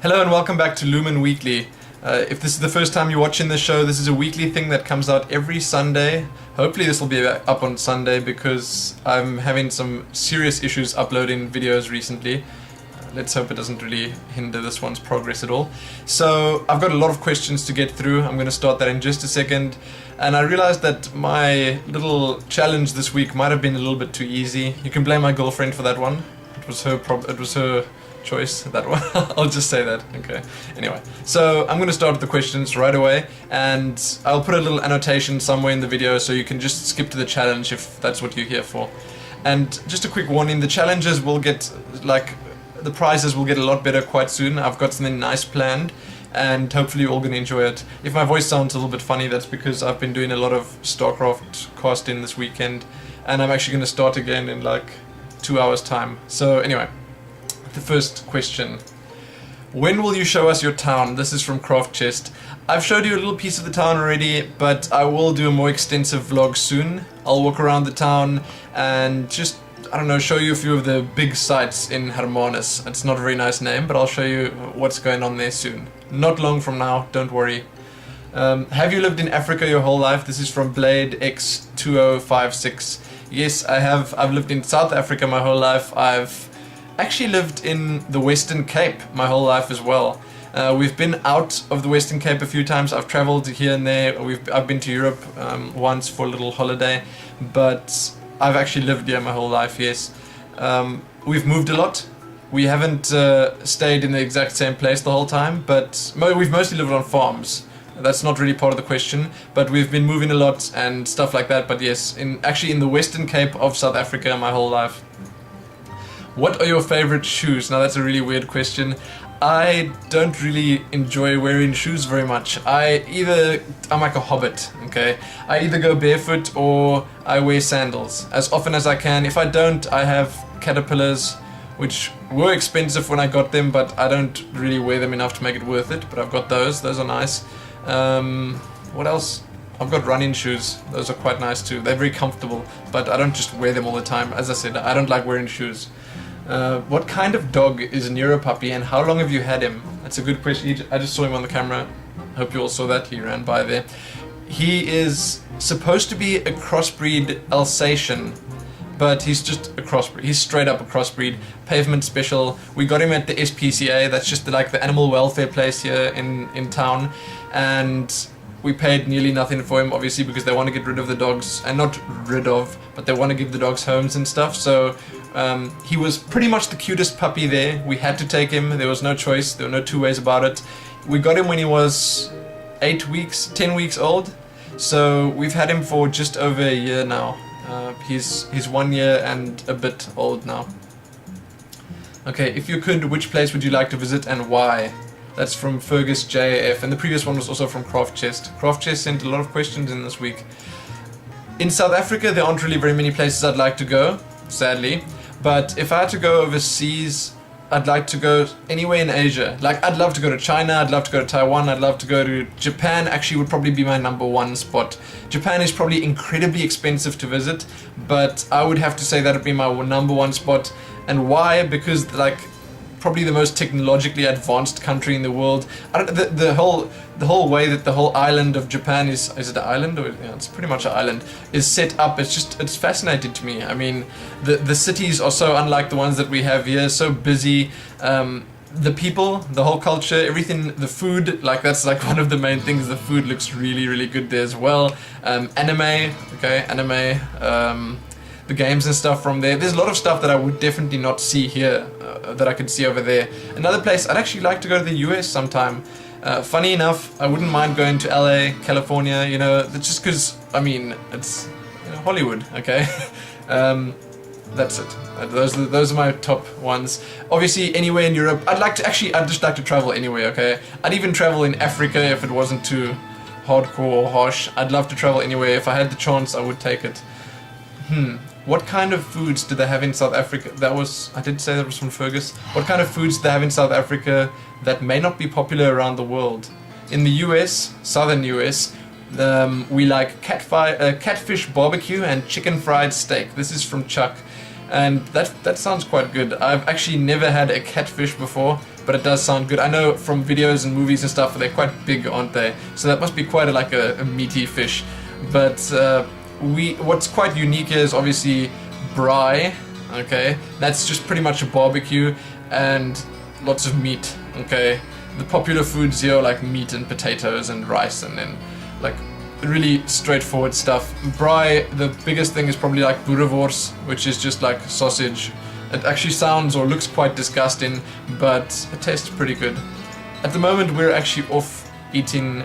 Hello and welcome back to Lumin Weekly. If this is the first time you're watching this show, this is a weekly thing that comes out every Sunday. Hopefully this will be up on Sunday because I'm having some serious issues uploading videos recently. Let's hope it doesn't really hinder this one's progress at all. So I've got a lot of questions to get through. I'm going to start that in just a second. And I realized that my little challenge this week might have been a little bit too easy. You can blame my girlfriend for that one. It was her choice, that one. I'll just say that. Okay. Anyway, so I'm going to start with the questions right away, and I'll put a little annotation somewhere in the video so you can just skip to the challenge if that's what you're here for. And just a quick warning, the challenges will get, the prizes will get a lot better quite soon. I've got something nice planned, and hopefully you're all going to enjoy it. If my voice sounds a little bit funny, that's because I've been doing a lot of StarCraft casting this weekend, and I'm actually going to start again in like 2 hours time. So anyway, the first question. When will you show us your town? This is from Craft Chest. I've showed you a little piece of the town already, but I will do a more extensive vlog soon. I'll walk around the town and just, I don't know, show you a few of the big sites in Hermanus. It's not a very nice name, but I'll show you what's going on there soon. Not long from now, don't worry. Have you lived in Africa your whole life? This is from Blade X2056. Yes, I have. I've lived in South Africa my whole life. I've actually lived in the Western Cape my whole life as well. We've been out of the Western Cape a few times. I've traveled here and there. I've been to Europe once for a little holiday, but I've actually lived here my whole life, yes. We've moved a lot. We haven't stayed in the exact same place the whole time, but we've mostly lived on farms. That's not really part of the question, but we've been moving a lot and stuff like that. But yes, actually in the Western Cape of South Africa my whole life. What are your favorite shoes? Now that's a really weird question. I don't really enjoy wearing shoes very much. I'm like a hobbit, okay? I either go barefoot or I wear sandals as often as I can. If I don't, I have caterpillars, which were expensive when I got them, but I don't really wear them enough to make it worth it. But I've got those. Those are nice. What else? I've got running shoes. Those are quite nice too. They're very comfortable, but I don't just wear them all the time. As I said, I don't like wearing shoes. What kind of dog is Nero Puppy, and how long have you had him? That's a good question. I just saw him on the camera. Hope you all saw that. He ran by there. He is supposed to be a crossbreed Alsatian, but he's just a crossbreed. He's straight up a crossbreed. Pavement special. We got him at the SPCA. That's just like the animal welfare place here in town, and we paid nearly nothing for him, obviously, because they want to get rid of the dogs, and not rid of, but they want to give the dogs homes and stuff. So he was pretty much the cutest puppy there. We had to take him. There was no choice. There were no two ways about it. We got him when he was 10 weeks old. So we've had him for just over a year now. He's 1 year and a bit old now. Okay, if you could, which place would you like to visit and why? That's from Fergus JF, and the previous one was also from Craft Chest. Craft Chest sent a lot of questions in this week. In South Africa, there aren't really very many places I'd like to go, sadly. But if I had to go overseas, I'd like to go anywhere in Asia. Like, I'd love to go to China, I'd love to go to Taiwan, I'd love to go to Japan. Actually, would probably be my #1 spot. Japan is probably incredibly expensive to visit, but I would have to say that would be my #1 spot. And why? Because, like, probably the most technologically advanced country in the world. The whole way that the whole island of Japan is it an island, or yeah, it's pretty much an island, is set up. It's fascinating to me. I mean, the cities are so unlike the ones that we have here, so busy. The people, the whole culture, everything, the food, like that's like one of the main things. The food looks really, really good there as well. Anime, the games and stuff from there. There's a lot of stuff that I would definitely not see here that I could see over there. Another place, I'd actually like to go to the US sometime. Funny enough, I wouldn't mind going to LA, California, you know, just because, I mean, it's Hollywood, okay? That's it. Those are my top ones. Obviously, anywhere in Europe. I'd just like to travel anywhere, okay? I'd even travel in Africa if it wasn't too hardcore or harsh. I'd love to travel anywhere. If I had the chance, I would take it. What kind of foods do they have in South Africa? I did say that was from Fergus. What kind of foods do they have in South Africa that may not be popular around the world? In the US, southern US, we like catfish barbecue and chicken fried steak. This is from Chuck. And that sounds quite good. I've actually never had a catfish before. but it does sound good. I know from videos and movies and stuff, they're quite big, aren't they? So that must be quite a meaty fish. But what's quite unique here is obviously braai. Okay, that's just pretty much a barbecue and lots of meat. Okay, the popular foods here are like meat and potatoes and rice, and then like really straightforward stuff. Braai, the biggest thing is probably like boerewors, which is just like sausage. It actually sounds or looks quite disgusting, but it tastes pretty good. At the moment we're actually off eating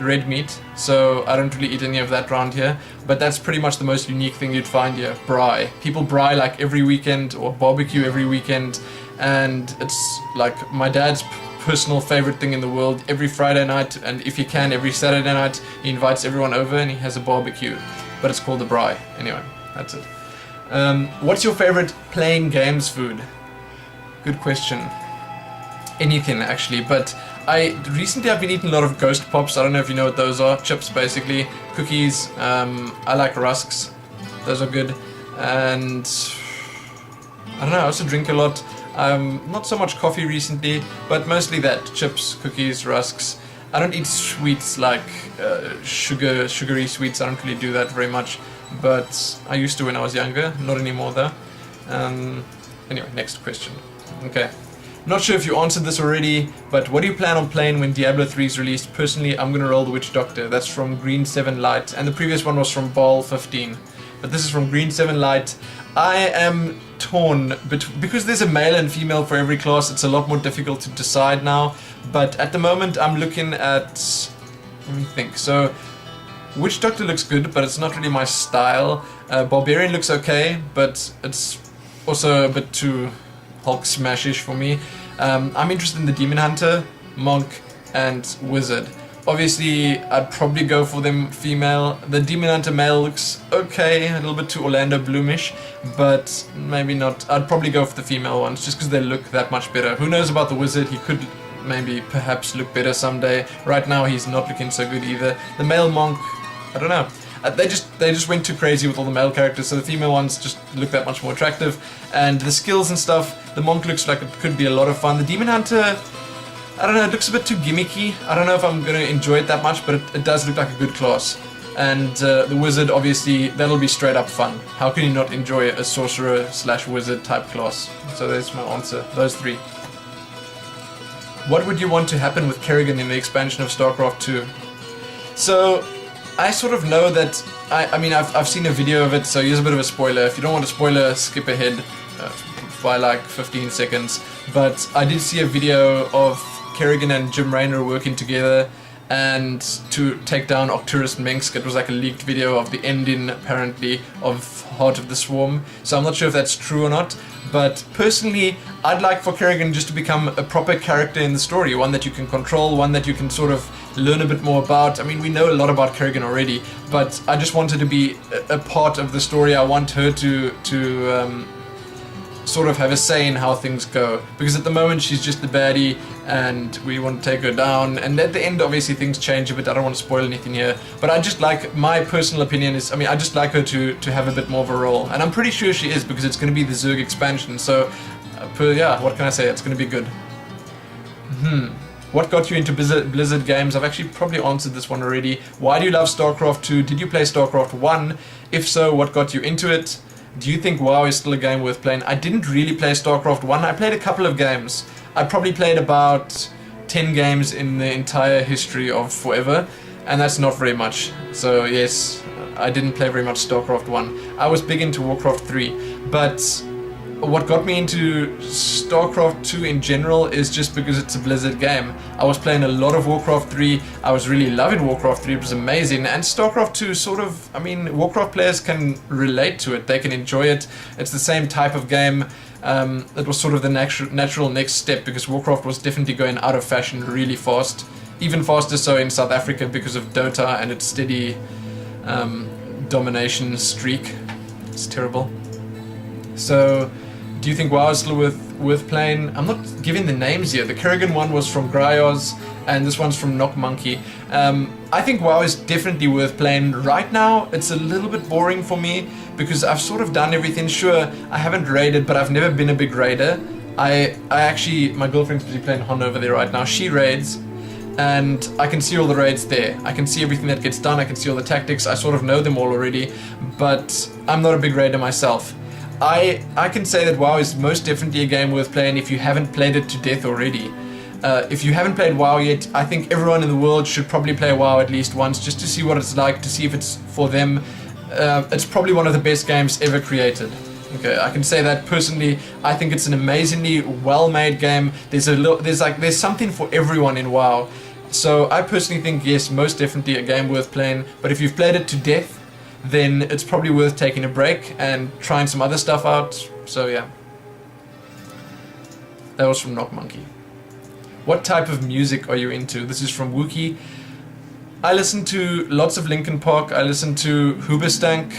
red meat, so I don't really eat any of that around here, but that's pretty much the most unique thing you'd find here, braai. People braai like every weekend or barbecue every weekend, and it's like my dad's personal favorite thing in the world. Every Friday night, and if he can, every Saturday night, he invites everyone over and he has a barbecue, but it's called the braai. Anyway, that's it. What's your favorite playing games food? Good question. Anything actually, but recently I've been eating a lot of Ghost Pops. I don't know if you know what those are. Chips, basically. Cookies. I like rusks. Those are good. And I don't know, I also drink a lot. Not so much coffee recently, but mostly that. Chips, cookies, rusks. I don't eat sweets like sugary sweets. I don't really do that very much, but I used to when I was younger. Not anymore though. Anyway, next question. Okay. Not sure if you answered this already, but what do you plan on playing when Diablo 3 is released? Personally, I'm gonna roll the Witch Doctor. That's from Green 7 Light, and the previous one was from Ball 15. But this is from Green 7 Light. I am torn, because there's a male and female for every class, it's a lot more difficult to decide now. But at the moment, I'm looking at... let me think. So, Witch Doctor looks good, but it's not really my style. Barbarian looks okay, but it's also a bit too Hulk smash-ish for me. I'm interested in the Demon Hunter, Monk, and Wizard. Obviously, I'd probably go for them female. The Demon Hunter male looks okay, a little bit too Orlando Bloomish, but maybe not. I'd probably go for the female ones, just because they look that much better. Who knows about the Wizard? He could maybe perhaps look better someday. Right now, he's not looking so good either. The male Monk, I don't know. They just went too crazy with all the male characters, so the female ones just look that much more attractive. And the skills and stuff, the Monk looks like it could be a lot of fun. The Demon Hunter, I don't know, it looks a bit too gimmicky. I don't know if I'm going to enjoy it that much, but it does look like a good class. And the Wizard, obviously, that'll be straight up fun. How can you not enjoy a sorcerer/wizard type class? So there's my answer, those three. What would you want to happen with Kerrigan in the expansion of StarCraft 2? So, I sort of know that, I mean, I've seen a video of it, so here's a bit of a spoiler. If you don't want a spoiler, skip ahead by like 15 seconds. But I did see a video of Kerrigan and Jim Raynor working together and to take down Octurus Mengsk. It was like a leaked video of the ending, apparently, of Heart of the Swarm. So I'm not sure if that's true or not. But personally, I'd like for Kerrigan just to become a proper character in the story, one that you can control, one that you can sort of learn a bit more about. I mean, we know a lot about Kerrigan already, but I just want her to be a part of the story. I want her to sort of have a say in how things go, because at the moment she's just the baddie and we want to take her down, and at the end obviously things change a bit. I don't want to spoil anything here, but I just like, my personal opinion is, I mean, I just like her to have a bit more of a role, and I'm pretty sure she is, because it's going to be the Zerg expansion, so yeah, what can I say, it's going to be good. What got you into Blizzard games? I've actually probably answered this one already. Why do you love StarCraft 2? Did you play StarCraft 1? If so, what got you into it? Do you think WoW is still a game worth playing? I didn't really play StarCraft 1. I played a couple of games. I probably played about 10 games in the entire history of forever, and that's not very much. So yes, I didn't play very much StarCraft 1. I was big into Warcraft 3, but what got me into StarCraft 2 in general is just because it's a Blizzard game. I was playing a lot of Warcraft 3, I was really loving Warcraft 3, it was amazing, and StarCraft 2 sort of, I mean, Warcraft players can relate to it, they can enjoy it, it's the same type of game. It was sort of the natural next step, because Warcraft was definitely going out of fashion really fast, even faster so in South Africa because of Dota and its steady domination streak. It's terrible. So, do you think WoW is still worth playing? I'm not giving the names here. The Kerrigan one was from Gryoz, and this one's from Knock Monkey. I think WoW is definitely worth playing. Right now, it's a little bit boring for me, because I've sort of done everything. Sure, I haven't raided, but I've never been a big raider. I actually, my girlfriend's busy playing Hon over there right now. She raids, and I can see all the raids there. I can see everything that gets done. I can see all the tactics. I sort of know them all already, but I'm not a big raider myself. I can say that WoW is most definitely a game worth playing if you haven't played it to death already. If you haven't played WoW yet, I think everyone in the world should probably play WoW at least once, just to see what it's like, to see if it's for them. It's probably one of the best games ever created. Okay, I can say that personally. I think it's an amazingly well-made game. There's something for everyone in WoW. So I personally think, yes, most definitely a game worth playing. But if you've played it to death, then it's probably worth taking a break and trying some other stuff out. So yeah, that was from Knock Monkey. What type of music are you into? This is from Wookie. I listen to lots of Linkin Park. I listen to Hoobastank,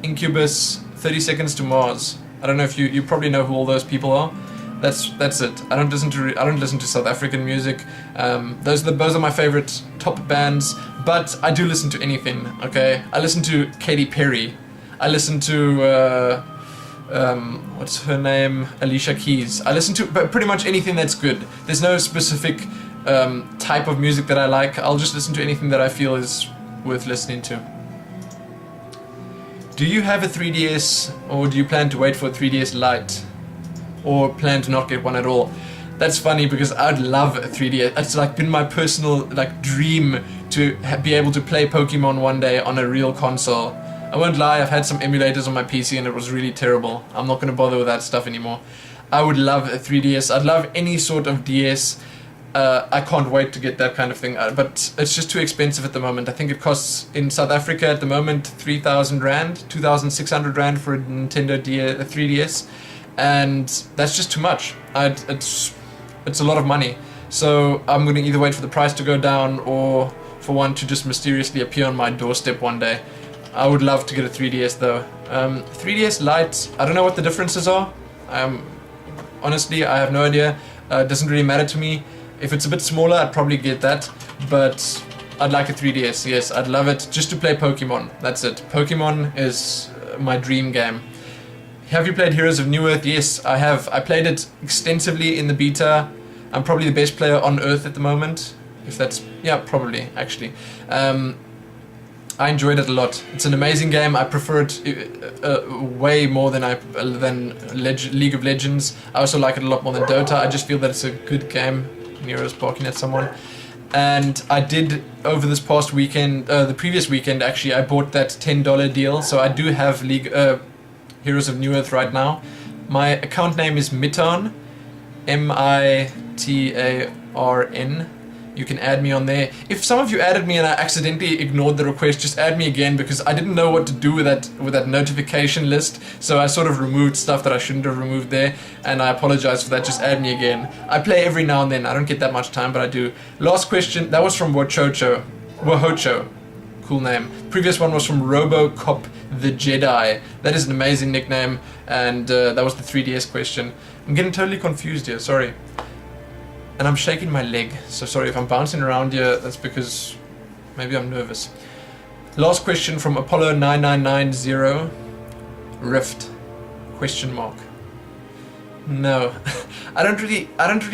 Incubus, 30 Seconds to Mars. I don't know if you probably know who all those people are. That's it. I don't listen to South African music. Those are my favorite top bands. But I do listen to anything. Okay, I listen to Katy Perry. I listen to what's her name? Alicia Keys. I listen to pretty much anything that's good. There's no specific type of music that I like. I'll just listen to anything that I feel is worth listening to. Do you have a 3DS, or do you plan to wait for a 3DS Lite, or plan to not get one at all? That's funny because I'd love a 3DS. It's like been my personal dream to be able to play Pokemon one day on a real console. I won't lie, I've had some emulators on my PC and it was really terrible. I'm not going to bother with that stuff anymore. I would love a 3DS. I'd love any sort of DS. I can't wait to get that kind of thing, but it's just too expensive at the moment. I think it costs in South Africa at the moment 3,000 Rand, 2,600 Rand for a Nintendo 3DS, and that's just too much. It's a lot of money. So I'm going to either wait for the price to go down or for one to just mysteriously appear on my doorstep one day. I would love to get a 3DS though. 3DS Lite, I don't know what the differences are. Honestly, I have no idea. It doesn't really matter to me. If it's a bit smaller, I'd probably get that, but I'd like a 3DS, yes, I'd love it, just to play Pokemon, that's it. Pokemon is my dream game. Have you played Heroes of New Earth? Yes, I have. I played it extensively in the beta. I'm probably the best player on Earth at the moment, if that's, yeah, probably, actually. I enjoyed it a lot. It's an amazing game. I prefer it way more than League of Legends. I also like it a lot more than Dota. I just feel that it's a good game. Nero's barking at someone. And I did, over this past weekend, the previous weekend actually, I bought that $10 deal. So I do have Heroes of New Earth right now. My account name is Mitarn, M-I-T-A-R-N. You can add me on there. If some of you added me and I accidentally ignored the request, just add me again, because I didn't know what to do with that notification list. So I sort of removed stuff that I shouldn't have removed there, and I apologize for that. Just add me again. I play every now and then. I don't get that much time, but I do. Last question, that was from Wahocho. Cool name. Previous one was from RoboCop the Jedi. That is an amazing nickname, and that was the 3DS question. I'm getting totally confused here, sorry. And I'm shaking my leg, so sorry if I'm bouncing around here, that's because maybe I'm nervous. Last question from Apollo 9990. Rift? Question mark. No, I don't really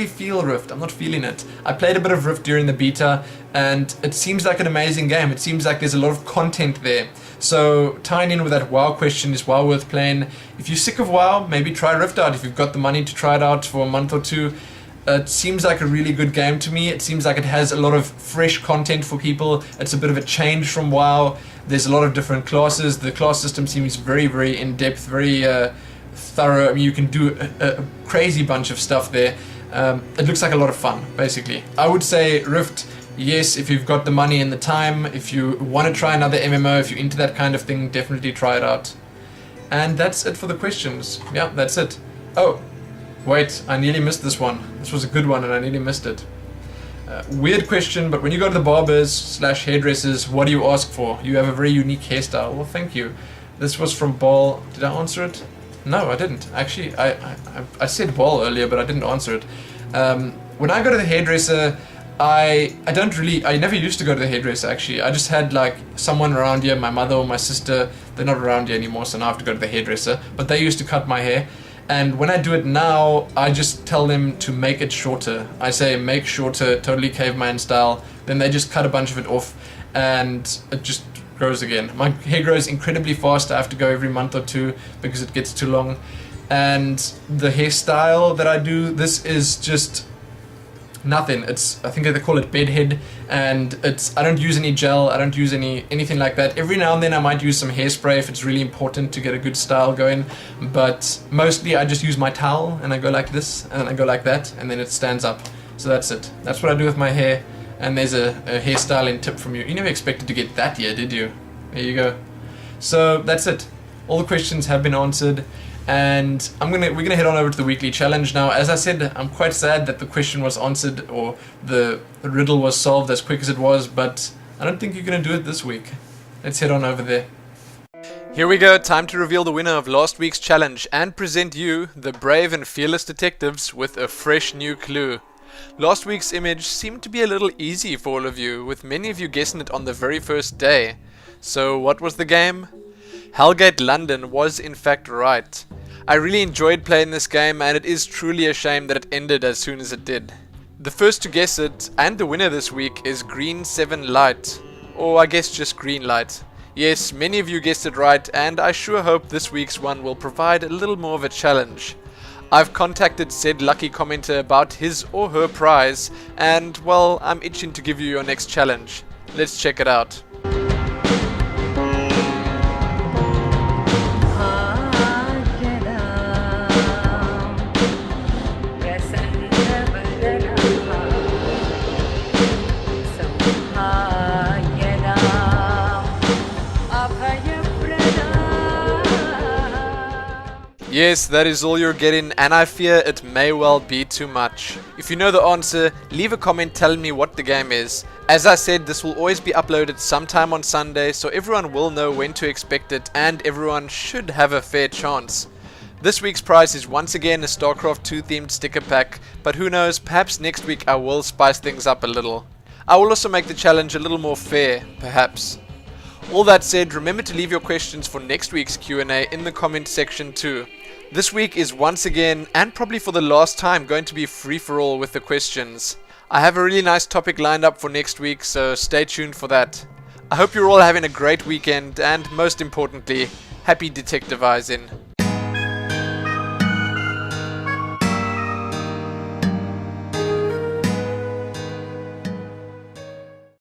feel Rift. I'm not feeling it. I played a bit of Rift during the beta, and it seems like an amazing game. It seems like there's a lot of content there. So tying in with that WoW question, is WoW worth playing? If you're sick of WoW, maybe try Rift out. If you've got the money to try it out for a month or two. It seems like a really good game to me. It seems like it has a lot of fresh content for people. It's a bit of a change from WoW. There's a lot of different classes. The class system seems very, very in-depth, very thorough. I mean, you can do a crazy bunch of stuff there. It looks like a lot of fun, basically. I would say Rift, yes, if you've got the money and the time. If you want to try another MMO, if you're into that kind of thing, definitely try it out. And that's it for the questions. Yeah, that's it. Oh. Wait, I nearly missed this one. This was a good one and I nearly missed it. Weird question, but when you go to the barbers/hairdressers, what do you ask for? You have a very unique hairstyle. Well, thank you. This was from Ball. Did I answer it? No, I didn't. Actually, I said Ball earlier, but I didn't answer it. When I go to the hairdresser, I never used to go to the hairdresser, actually. I just had like someone around here, my mother or my sister. They're not around here anymore, so now I have to go to the hairdresser. But they used to cut my hair. And when I do it now, I just tell them to make it shorter. I say make shorter, totally caveman style. Then they just cut a bunch of it off and it just grows again. My hair grows incredibly fast. I have to go every month or two because it gets too long. And the hairstyle that I do, this is just nothing. It's, I think they call it bedhead, and I don't use any gel, I don't use anything like that. Every now and then I might use some hairspray if it's really important to get a good style going, but mostly I just use my towel and I go like this and then I go like that and then it stands up. So that's it. That's what I do with my hair. And there's a hairstyling tip from you. You never expected to get that yet, did you? There you go. So that's it. All the questions have been answered. And we're gonna head on over to the weekly challenge now. As I said, I'm quite sad that the question was answered or the riddle was solved as quick as it was, but I don't think you're gonna do it this week. Let's head on over there. Here we go, time to reveal the winner of last week's challenge and present you, the brave and fearless detectives, with a fresh new clue. Last week's image seemed to be a little easy for all of you, with many of you guessing it on the very first day. So what was the game? Hellgate London was in fact right. I really enjoyed playing this game and it is truly a shame that it ended as soon as it did. The first to guess it, and the winner this week, is Green 7 Light. Or I guess just Green Light. Yes, many of you guessed it right, and I sure hope this week's one will provide a little more of a challenge. I've contacted said lucky commenter about his or her prize, and well, I'm itching to give you your next challenge. Let's check it out. Yes, that is all you're getting, and I fear it may well be too much. If you know the answer, leave a comment telling me what the game is. As I said, this will always be uploaded sometime on Sunday, so everyone will know when to expect it, and everyone should have a fair chance. This week's prize is once again a StarCraft 2 themed sticker pack, but who knows, perhaps next week I will spice things up a little. I will also make the challenge a little more fair, perhaps. All that said, remember to leave your questions for next week's Q&A in the comment section too. This week is once again, and probably for the last time, going to be free-for-all with the questions. I have a really nice topic lined up for next week, so stay tuned for that. I hope you're all having a great weekend, and most importantly, happy detectivizing.